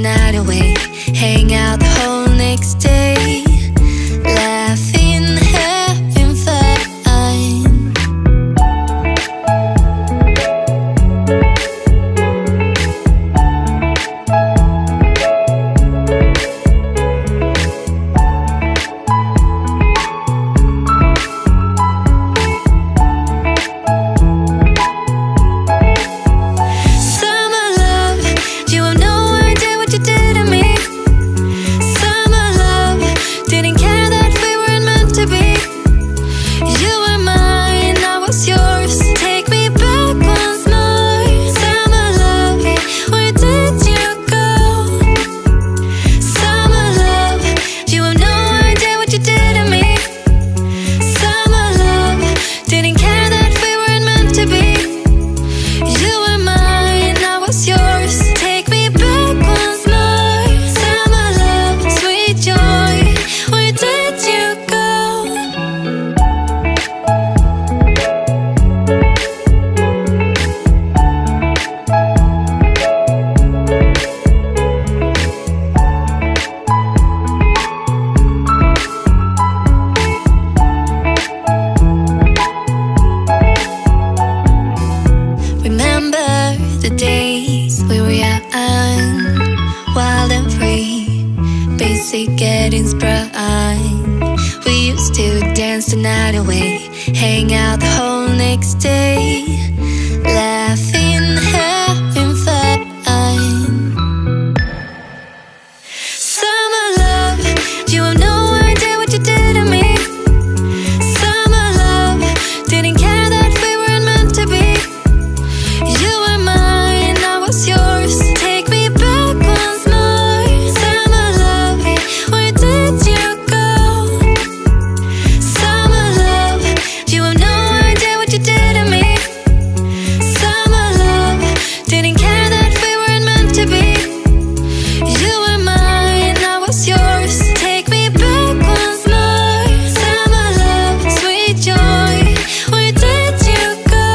night away, hang out the whole next day, laughing, having fun. The days we were young, wild and free, basic getting sprung. We used to dance the night away, hang out the whole next day, laughing, having fun. Summer love, you have no idea what you did to me. Summer love, didn't care that we weren't meant to be. You were mine, I was yours. Take me back once more. Summer love, where did you go? Summer love, you have no idea what you did to me. Summer love, didn't care that we weren't meant to be. You were mine, I was yours. Take me back once more. Summer love, sweet joy, where did you go?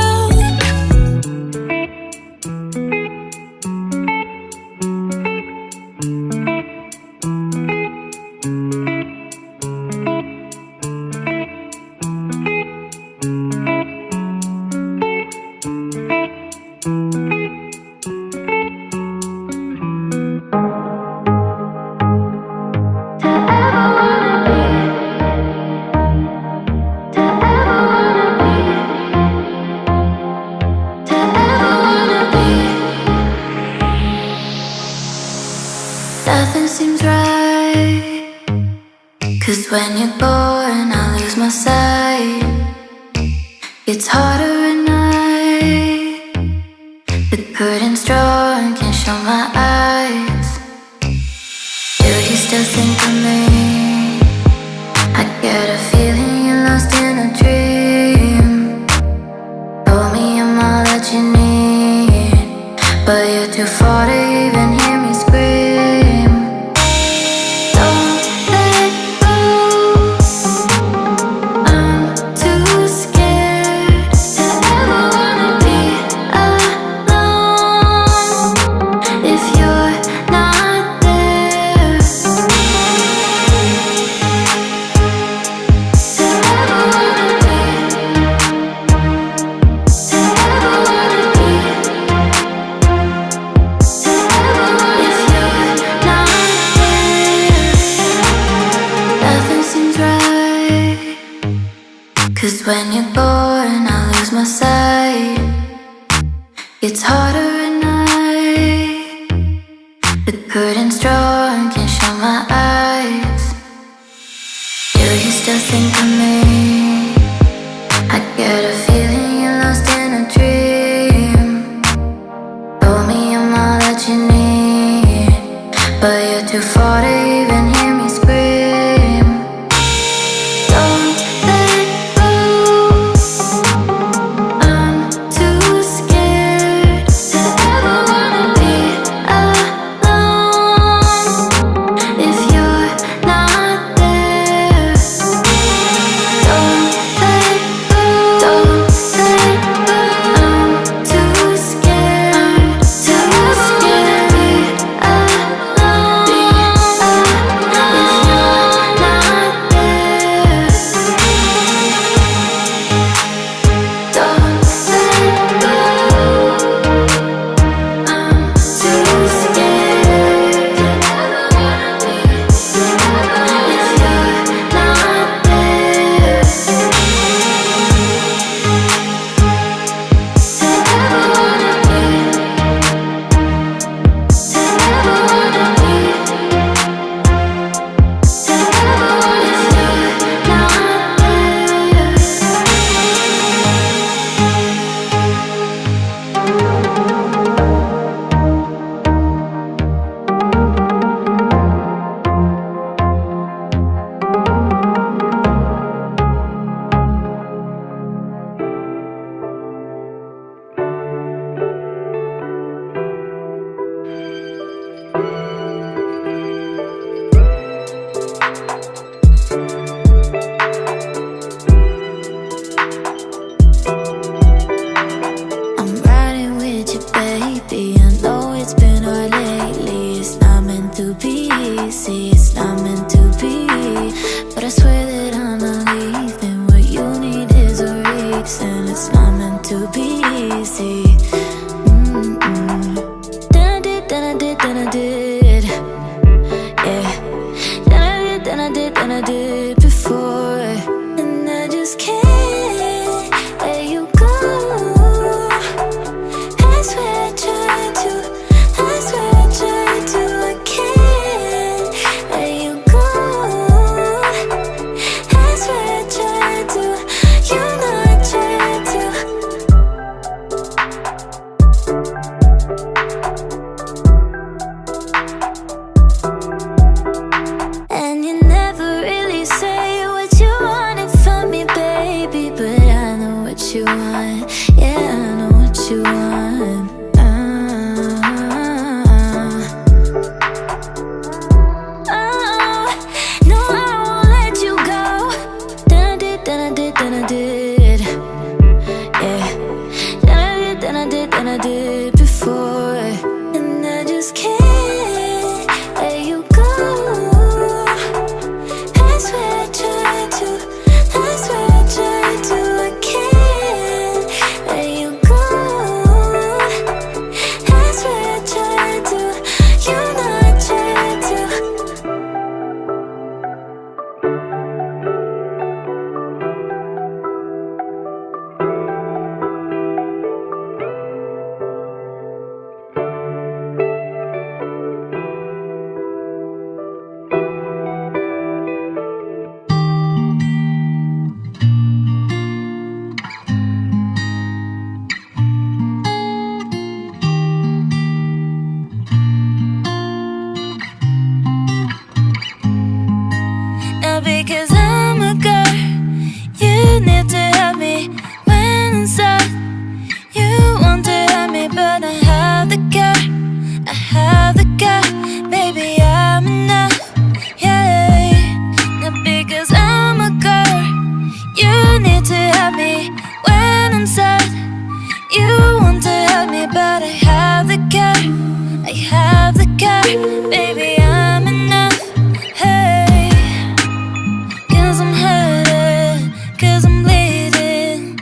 Nothing seems right, 'cause when you're born I lose my sight. It's harder at night, the curtain's drawn, can't show my eyes. Do you still think of me? I get a feeling you're lost in a dream. Told me I'm all that you need, but you're too far to even hear me scream. Don't let go, I'm too scared to ever wanna be alone if you're not there. To ever wanna be, to ever wanna be, to ever if you're not there. Nothing seems right, 'cause when you're born I lose my sight. It's harder at night, the curtain's drawn, can't show my eyes. Do you still think of me? I get a feeling you're lost in a dream. Told me I'm all that you need, but you're too far to even hear me scream. Don't let go, I'm too scared to ever wanna be alone if you're not there. Don't let go, don't let go, I'm too scared to be alone to be easy, it's not meant to be. But I swear that I'm not leaving. What you need is a reason. It's not meant to be easy. Then I did. Yeah. Then I did before. And I just can't let you go. I swear I tried to, I swear I tried to. I can't let you go. I swear I tried to, you know I tried to. And you never really say what you wanted from me, baby. But I know what you want, yeah, I know what you want. No, I won't let you go. Then I did. Yeah. Then I did before. And I just can't let you go. I swear I tried to, I swear I tried to. I can't let you go. I swear I tried to, you know I tried to. Now because I'm a girl, you need to help me when I'm sad. You want to help me, but I have the girl, I have the girl. Baby, I'm enough, yeah. Now because I'm a girl, you need to help me when I'm sad. You want to help me, but I have the girl, I have the girl. Baby, I'm enough, hey. 'Cause I'm hurting, 'cause I'm bleeding.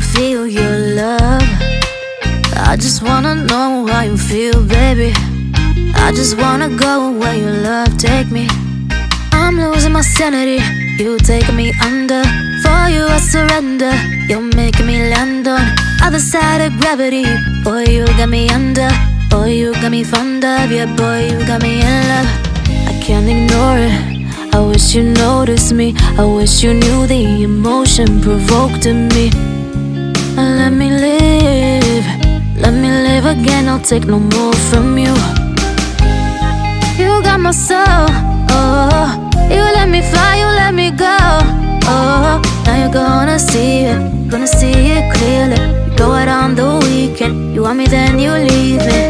feel your love. I just wanna know how you feel, baby. I just wanna go where your love take me. I'm losing my sanity, you taking me under. For you I surrender, you're making me land on other side of gravity. Boy, you got me under. Boy, you got me fond of. Yeah, boy, you got me in love. I can't ignore it, I wish you noticed me. I wish you knew the emotion provoked in me. Let me live, let me live again. I'll take no more from you. You got my soul, oh. You let me fly, you let me go, oh. Now you're gonna see it clearly. You go out on the weekend, you want me then you leave me.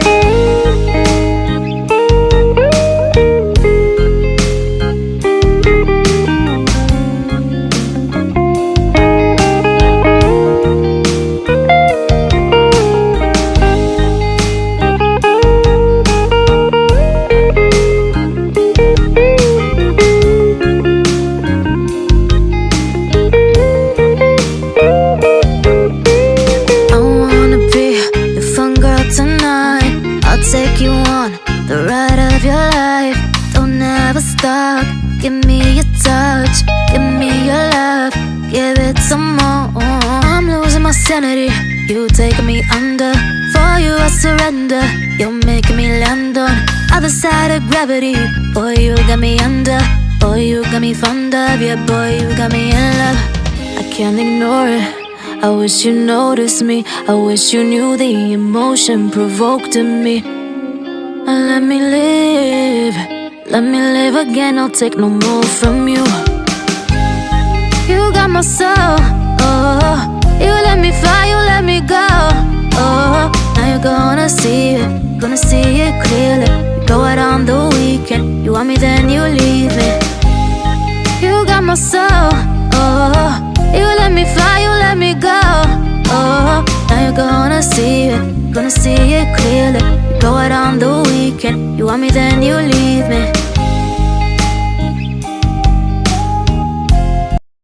Take you on the ride of your life. Don't ever stop. Give me your touch, give me your love, give it some more. I'm losing my sanity, you taking me under. For you I surrender, you're making me land on other side of gravity. Boy, you got me under. Boy, you got me fond of. Yeah, boy, you got me in love. I can't ignore it, I wish you noticed me. I wish you knew the emotion provoked in me. Let me live, let me live again. I'll take no more from you. You got my soul, oh. You let me fly, you let me go, oh. Now you're gonna see it clearly. You go out on the weekend, you want me then you leave me. You got my soul, oh. You let me fly, you let me go, oh. Now you're gonna see it clearly. You go out on the weekend, you want me then you leave me.